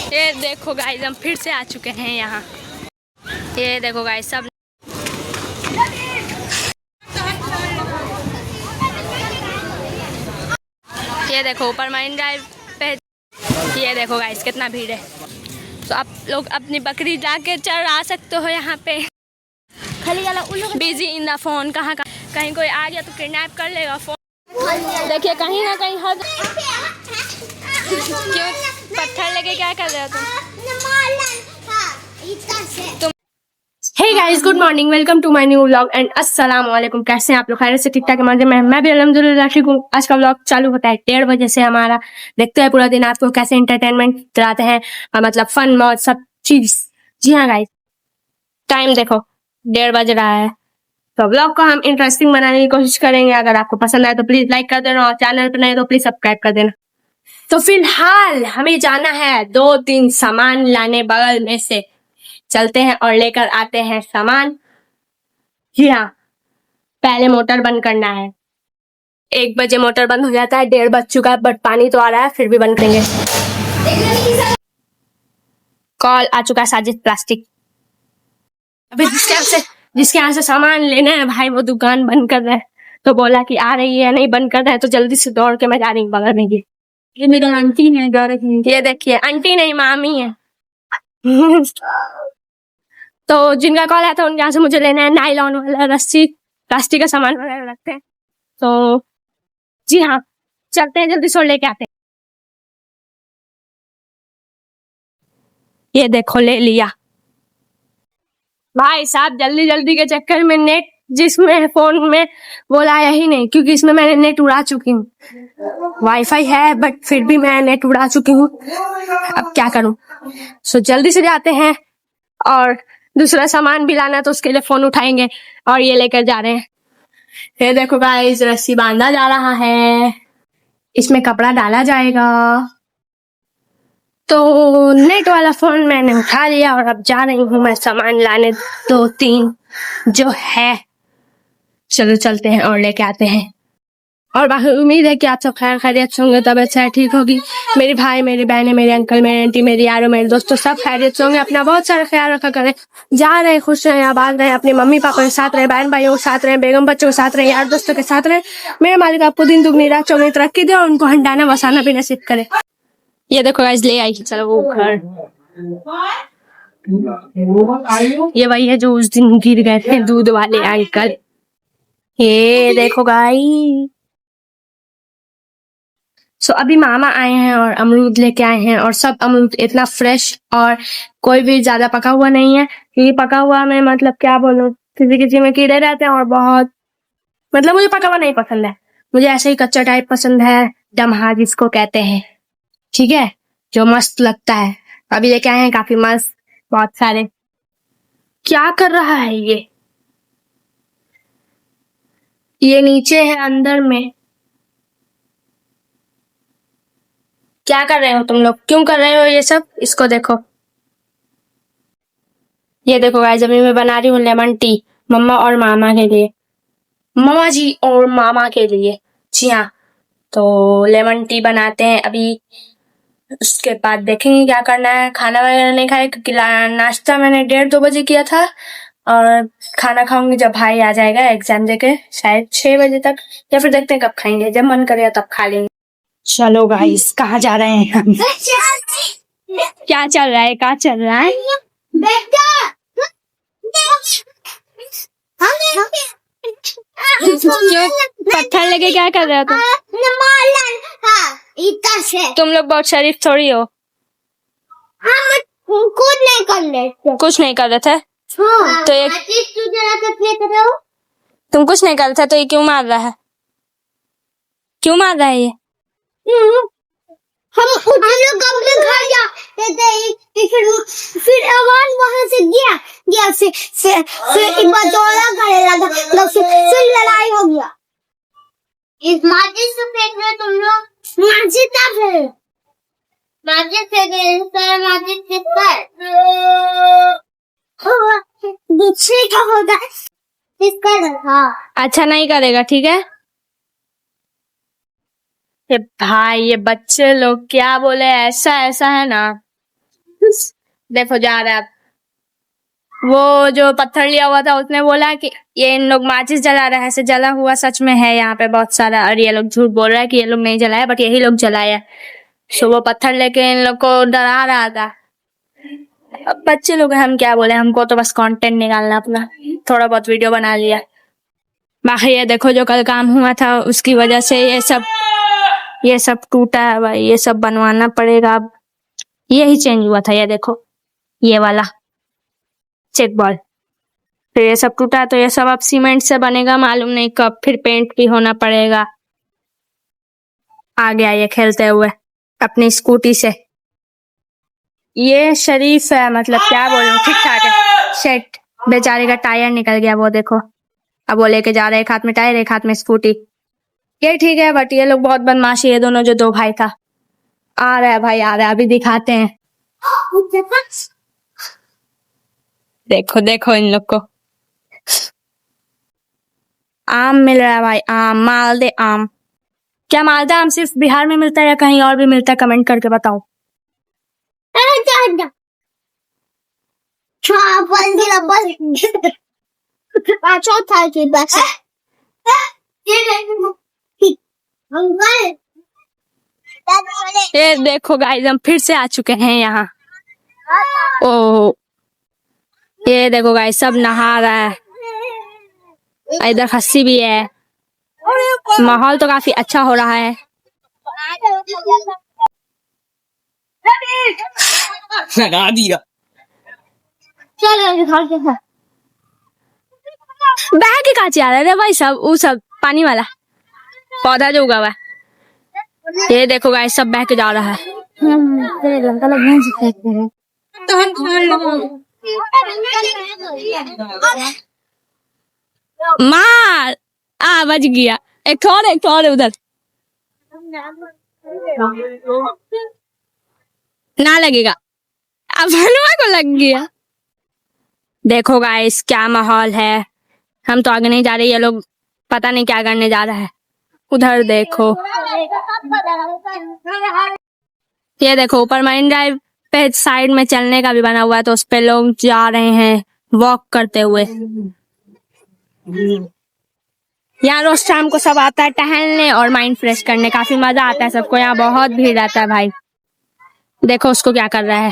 ये देखो गाइस, हम फिर से आ चुके हैं यहाँ। ये देखो गाइस, सब ये देखो ऊपर मरीन ड्राइव पे। ये देखो गाइस कितना भीड़ है। तो आप लोग अपनी बकरी जाके चरा सकते हो यहाँ पे। बिजी इन द फोन, कहीं कोई आ गया तो किडनैप कर लेगा फोन। देखिए कहीं ना कहीं हर क्यों पत्थर लेके क्या कर रहे हो तुम? Hey guys, good morning, welcome to my new vlog and अस्सलाम वालेकुम। कैसे हैं आप लोग? खैर से ठीक ठाक मजे में? मैं भी अल्हम्दुलिल्लाह ठीक हूँ। आज का व्लॉग चालू होता है 1:30 बजे से हमारा। देखते हैं पूरा दिन आपको कैसे एंटरटेनमेंट कराते हैं और मतलब फन मौज सब चीज। जी हाँ गाइस, टाइम देखो 1:30 बज रहा है। तो व्लॉग को हम इंटरेस्टिंग बनाने की कोशिश करेंगे। अगर आपको पसंद आए तो प्लीज लाइक कर देना और चैनल पर नए तो प्लीज सब्सक्राइब कर देना। तो फिलहाल हमें जाना है 2-3 सामान लाने, बगल में से चलते हैं और लेकर आते हैं सामान। जी हाँ, पहले मोटर बंद करना है। 1 बजे मोटर बंद हो जाता है, 1:30 बज चुका है बट पानी तो आ रहा है, फिर भी बंद करेंगे। कॉल आ चुका है साजिद प्लास्टिक। अभी जिसके यहाँ से सामान लेना है भाई, वो दुकान बंद कर रहा है। तो बोला कि आ रही है, नहीं बंद कर रहा है तो जल्दी से दौड़ के मैं जा रही हूँ बगल में। ये मेरी आंटी है, जा रही है। ये देखिए, आंटी नहीं मामी है। तो जिनका कॉल आया था उनके यहाँ से मुझे लेना है नायलॉन वाला रस्सी, प्लास्टिक का सामान वगैरह रखते हैं। तो जी हाँ, चलते हैं जल्दी से लेके आते हैं। ये देखो ले लिया भाई साहब। जल्दी जल्दी के चक्कर में नेट जिसमें फोन में वो लाया ही नहीं, क्योंकि इसमें मैंने नेट उड़ा चुकी हूँ। वाईफाई है बट फिर भी मैं नेट उड़ा चुकी हूँ, अब क्या करूँ। सो जल्दी से जाते हैं और दूसरा सामान भी लाना, तो उसके लिए फोन उठाएंगे और ये लेकर जा रहे हैं। ये देखो गाइस, रस्सी बांधा जा रहा है, इसमें कपड़ा डाला जाएगा। तो नेट वाला फोन मैंने उठा लिया और अब जा रही हूँ मैं सामान लाने 2-3 जो है। चलो चलते हैं और लेके आते हैं। और बाकी उम्मीद है कि आप सब खैर खैरियत से होंगे, तबीयत से ठीक होगी। मेरे भाई, मेरी बहनें, मेरे अंकल, मेरे आंटी, मेरे यारों, मेरे दोस्तों सब खैरियत से होंगे। अपना बहुत सारा ख्याल रखा करें। जा रहे खुश रहे, आबाद रहे, अपने मम्मी पापा के साथ रहे, बहन भाइयों के साथ रहे, बेगम बच्चों के साथ रहे, यार दोस्तों के साथ रहे। मेरे मालिक आपको दिन दुगनी रात चौगनी तरक्की दे और उनको हंडाना वसाना भी नसीब करे। ये देखो गाइस, ले आई। चलो वो घर, ये वही है जो उस दिन गिर गए थे, दूध वाले अंकल। ये देखो गाइस, सो अभी मामा आए हैं और अमरूद लेके आए हैं, और सब अमरूद इतना फ्रेश और कोई भी ज्यादा पका हुआ नहीं है। क्योंकि पका हुआ में मतलब क्या बोलूं, किसी किसी में कीड़े रहते हैं और बहुत मतलब मुझे पका हुआ नहीं पसंद है। मुझे ऐसे ही कच्चा टाइप पसंद है, दमहा जिसको कहते हैं, ठीक है, जो मस्त लगता है। अभी लेके आए हैं काफी मस्त, बहुत सारे। क्या कर रहा है ये नीचे है अंदर में। क्या कर रहे हो तुम लोग? क्यों कर रहे हो ये सब? इसको देखो। ये देखो गाइस, अभी मैं बना रही हूँ लेमन टी, मम्मा और मामा के लिए, मामा जी और मामा के लिए। जी हाँ, तो लेमन टी बनाते हैं अभी। उसके बाद देखेंगे क्या करना है। खाना वगैरह नहीं खाए क्योंकि नाश्ता मैंने 1:30-2 बजे किया था, और खाना खाऊंगी जब भाई आ जाएगा एग्जाम देके, शायद 6 बजे तक, या फिर देखते हैं कब खाएंगे, जब मन करेगा तब खा लेंगे। चलो गाइस, कहाँ जा रहे हैं हम? क्या चल रहा है? क्या चल रहा है? पत्थर लेके क्या कर रहे हो तुम लोग बहुत शरीफ थोड़ी हो। कुछ नहीं कर रहे थे। तो ये तुम कुछ नहीं कर रहे थे तो ये क्यों मार रहा है? क्यों मार रहा है ये? हम लोग अपने घर जाते थे, फिर आवाज वहां से गया फिर एक बार दौड़ा करने लगा, फिर लड़ाई हो गया। इस मस्जिद से फेंक रहे तुम लोग? मस्जिद ना फेंक, मस्जिद से गए सर, मस्जिद से दूसरे का होता है इसका। हाँ, अच्छा नहीं करेगा, ठीक है। ये भाई, ये बच्चे लोग क्या बोले, ऐसा ऐसा है ना, देखो जा रहा है अब। वो जो पत्थर लिया हुआ था उसने बोला कि ये इन लोग माचिस जला रहे हैं, ऐसे जला हुआ सच में है यहाँ पे बहुत सारा, और ये लोग झूठ बोल रहा है कि ये लोग नहीं जलाया, बट यही लोग जलाया। सो वो पत्थर लेके इन लोग को डरा रहा था। अब बच्चे लोग हैं, हम क्या बोले, हमको तो बस कंटेंट निकालना अपना, थोड़ा बहुत वीडियो बना लिया। बाकी ये देखो जो कल काम हुआ था उसकी वजह से ये सब टूटा है भाई, ये सब बनवाना पड़ेगा अब। यही चेंज हुआ था, ये देखो ये वाला चेक बॉल, फिर ये सब टूटा, तो ये सब अब सीमेंट से बनेगा, मालूम नहीं कब फिर पेंट भी होना पड़ेगा। आ गया ये खेलते हुए अपनी स्कूटी से। ये शरीफ है, मतलब क्या बोलूं, ठीक ठाक है। शेट बेचारे का टायर निकल गया, वो देखो। अब वो लेके जा रहे, एक हाथ में टायर एक हाथ में स्कूटी। ये ठीक है, बट ये लोग बहुत बदमाशी है दोनों, जो दो भाई था। आ रहा है भाई, आ रहा है, अभी दिखाते हैं। देखो देखो इन लोग को आम मिल रहा है भाई, आम, मालदे आम। क्या मालदा आम सिर्फ बिहार में मिलता है या कहीं और भी मिलता है, कमेंट करके बताओ। चौथा के बस ये देखो गाइस, हम फिर से आ चुके हैं यहाँ। ओ ये देखो गाइस, सब नहा रहा है, इधर खस्सी भी है। माहौल तो काफी अच्छा हो रहा है। लगा दिया। बह के काचे आ रहा है भाई, सब वो सब पानी वाला पौधा जो उगा हुआ है। ये देखो गाइस, सब बह के जा रहा है। मार बच गया। एक और उधर ना लगेगा, अब हनुमा को लग गया। देखो गाइस क्या माहौल है, हम तो आगे नहीं जा रहे, ये लोग पता नहीं क्या करने जा रहा है। उधर देखो, ये देखो ऊपर मरीन ड्राइव पे साइड में चलने का भी बना हुआ है, तो उस पे लोग जा रहे हैं वॉक करते हुए। यहाँ रोज शाम को सब आता है टहलने और माइंड फ्रेश करने, काफी मजा आता है सबको, यहाँ बहुत भीड़ रहता है भाई। देखो उसको क्या कर रहा है,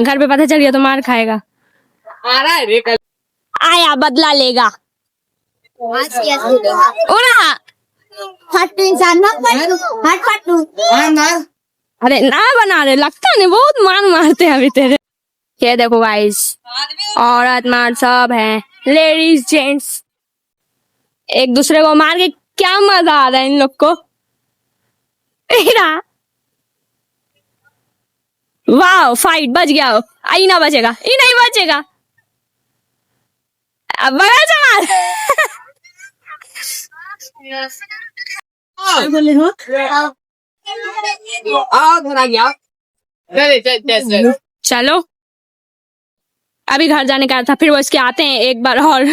घर पे पता चल गया तो मार खाएगा। आ रहा है रे कल। आया बदला लेगा। उड़ा अरे ना बना रहे, लगता नहीं बहुत मारते हैं अभी तेरे। ये देखो गाइस, औरत मर्द सब हैं, लेडीज जेंट्स एक दूसरे को मार के क्या मजा आ रहा है इन लोग को। वाह फाइट, बच गया वो, आई ना बचेगा, ये नहीं बचेगा। अब बगल से मार। धरा गया। चल चलो अभी घर जाने का था, फिर वो इसके आते हैं एक बार और।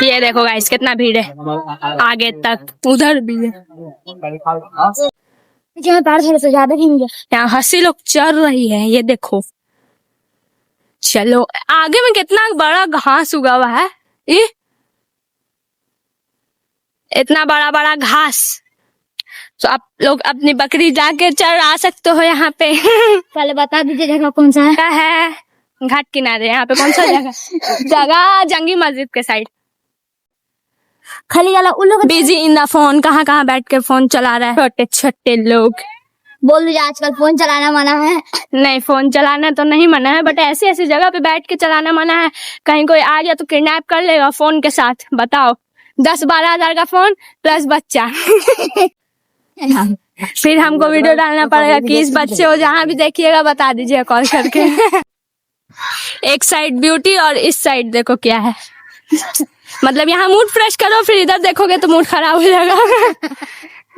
ये देखो गाइस कितना भीड़ है आगे तक, उधर भी है। से ज्यादा यहाँ हंसी लोग चल रही है, ये देखो। चलो आगे में कितना बड़ा घास उगा हुआ है, ये इतना बड़ा बड़ा घास, तो आप लोग अपनी बकरी जाके चरा सकते हो यहाँ पे। पहले बता दीजिए जगह कौन सा है घाट किनारे, यहाँ पे कौन सा जगह जंगी मस्जिद के साइड। खाली वाला उन लोग बिजी इन द फोन, कहाँ बैठ के फोन चला रहा है छोटे छोटे लोग। बोल दीजिए आजकल फोन चलाना मना है। नहीं फोन चलाना तो नहीं मना है, बट ऐसी ऐसी जगह पे बैठ के चलाना मना है। कहीं कोई आ गया तो किडनैप कर लेगा फोन के साथ, बताओ 10-12 हजार का फोन प्लस बच्चा। फिर हमको वीडियो डालना पड़ेगा कि इस बच्चे को जहाँ भी देखिएगा बता दीजिए कॉल करके। एक साइड ब्यूटी और इस साइड देखो क्या है। मतलब यहाँ मूड फ्रेश करो, फिर इधर देखोगे तो मूड खराब हो जाएगा।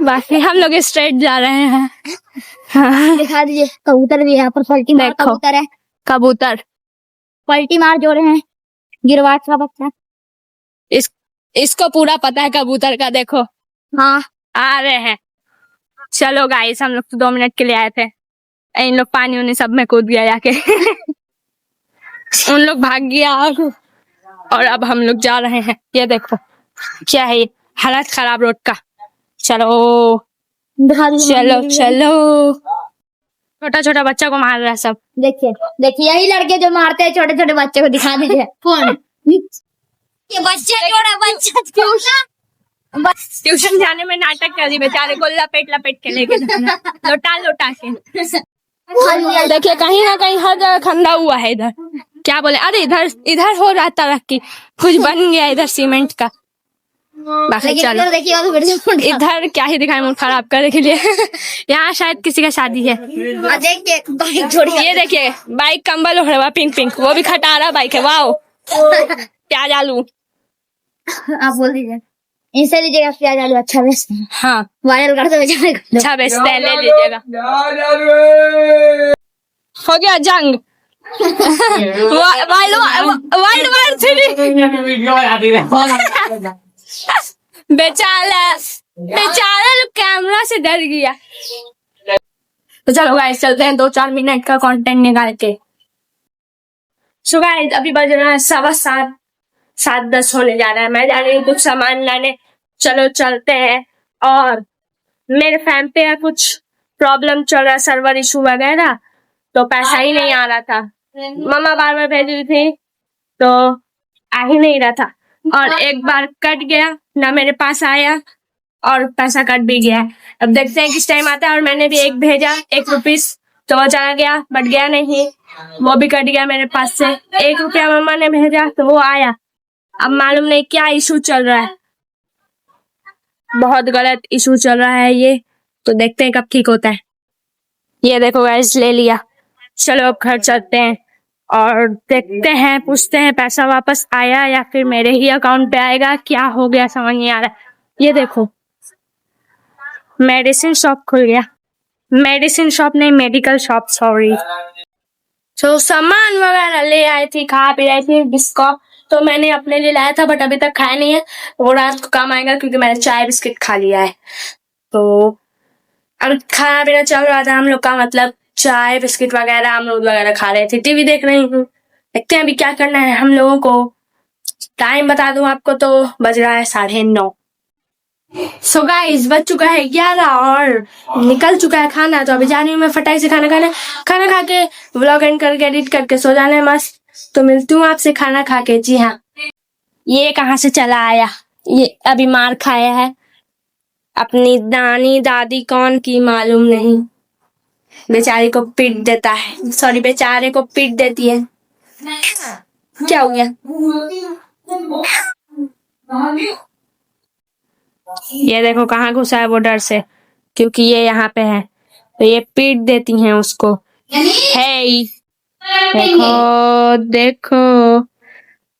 बाकी हम लोग स्ट्रेट जा रहे हैं। हाँ। दिखा दीजिए कबूतर भी है यहाँ पर, पलटी मार देखो। कबूतर है, कबूतर पलटी मार जो रहे हैं, गिरवाट का बच्चा। इसको पूरा पता है कबूतर का, देखो हाँ आ रहे हैं। चलो गाइस, हम लोग तो 2 मिनट के लिए आए थे, इन लोग पानी उन्हें सब में कूद गया जाके। उन लोग भाग गया और अब हम लोग जा रहे हैं। ये देखो क्या है, ये हालत खराब रोड का। चलो चलो चलो, छोटा छोटा बच्चा को मार रहा है सब। देखिए देखिए, यही लड़के जो मारते हैं छोटे छोटे बच्चे को, दिखा दीजिए कौन ये बच्चा, छोटा बच्चा ट्यूशन जाने में नाटक कर रही बेचारे को, लपेट लपेट के लेके जाना, लोटा लोटा के। देखिए कहीं ना कहीं हर जगह खंदा हुआ है इधर। क्या बोले, अरे इधर इधर हो रहा तरक्की, कुछ बन गया इधर सीमेंट का। बाकी चलो, देखिए इधर क्या ही दिखाए मूड खराब करने के लिए। यहाँ शायद किसी का शादी है। ये देखिए बाइक कंबल ओढ़ा हुआ पिंक पिंक, वो भी खटारा बाइक है। वाओ, प्याज आलू। आप बोल दीजिए, इनसे लीजिएगा प्याज आलू, अच्छा बेचते हैं, हाँ वायरल कर दो बेचारे को। अच्छा बेचते हैं, ले लीजिएगा। हो गया जंग। World war 3। बेचारा लोग कैमरा से डर गया। तो चलो गाइस चलते हैं 2-4 मिनट का कंटेंट निकाल के। सो गाइस अभी बज रहा है 7:15, 7:10 होने जा रहा है। मैं जा रही हूँ कुछ सामान लाने। चलो चलते हैं। और मेरे फैम पे कुछ प्रॉब्लम चल रहा है, सर्वर इशू वगैरह, तो पैसा ही नहीं आ रहा था। मम्मा बार बार भेज रही थी तो आ ही नहीं रहा था, और एक बार कट गया ना, मेरे पास आया और पैसा कट भी गया। अब देखते हैं किस टाइम आता है। और मैंने भी एक भेजा, 1 रुपीस, तो वो चला गया, बट गया नहीं, वो भी कट गया मेरे पास से। 1 रुपया मम्मा ने भेजा तो वो आया। अब मालूम नहीं क्या इशू चल रहा है, बहुत गलत इशू चल रहा है ये, तो देखते हैं कब ठीक होता है। ये देखो गाइस ले लिया। चलो अब घर चलते हैं और देखते हैं, पूछते हैं पैसा वापस आया या फिर मेरे ही अकाउंट पे आएगा। क्या हो गया समझ नहीं आ रहा। ये देखो मेडिसिन शॉप खुल गया, मेडिसिन शॉप नहीं मेडिकल शॉप, सॉरी। तो सामान वगैरह ले आई थी, खा पी रही थी बिस्कुट, तो मैंने अपने लिए लाया था बट अभी तक खाया नहीं है, वो रात को काम आएगा क्योंकि मैंने चाय बिस्किट खा लिया है। तो अब खाना पीना चल रहा था हम लोग का, मतलब चाय बिस्किट वगैरह, अमरूद वगैरह खा रहे थे, टीवी देख रही हूँ। देखते हैं अभी क्या करना है हम लोगों को। टाइम बता दूं आपको तो बज रहा है 9:30। सो गाइस बज चुका है 11 और निकल चुका है खाना। तो अभी जा रही हूँ मैं फटाक से खाना खाने। खाना खा के व्लॉग एंड करके एडिट करके सो जाना है मस्त। तो मिलती हूँ आपसे खाना खा के। जी हाँ, ये कहाँ से चला आया, ये अभी मार खाया है। अपनी नानी दादी कौन की मालूम नहीं, बेचारी को पीट देता है, सॉरी बेचारे को पीट देती है। क्या हो गया, ये देखो कहाँ घुसा है वो डर से, क्योंकि ये यहाँ पे है तो ये पीट देती हैं उसको। हे देखो देखो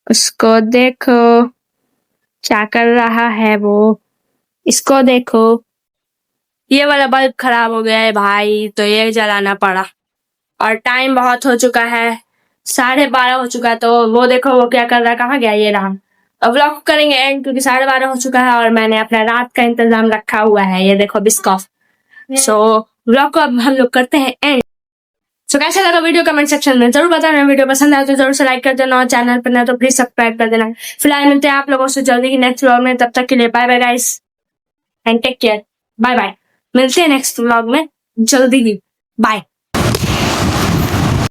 उसको, देखो क्या कर रहा है वो, इसको देखो। ये वाला बल्ब खराब हो गया है भाई, तो ये जलाना पड़ा। और टाइम बहुत हो चुका है, 12:30 हो चुका है। तो वो देखो वो क्या कर रहा है, कहाँ गया, ये रहा। अब व्लॉग करेंगे एंड क्योंकि 12:30 हो चुका है और मैंने अपना रात का इंतजाम रखा हुआ है। ये देखो बिस्कॉफ। सो व्लॉग को अब हम लोग करते हैं एंड। सो कैसा लगा वीडियो कमेंट सेक्शन में जरूर बताना। वीडियो पसंद आए तो जरूर से लाइक कर देना और चैनल पर ना तो प्लीज सब्सक्राइब कर देना। फिलहाल मिलते हैं आप लोगों से जल्दी ही नेक्स्ट व्लॉग में, तब तक के लिए bye bye guys and take care, bye bye. मिलते हैं नेक्स्ट व्लॉग में जल्दी ही, बाय।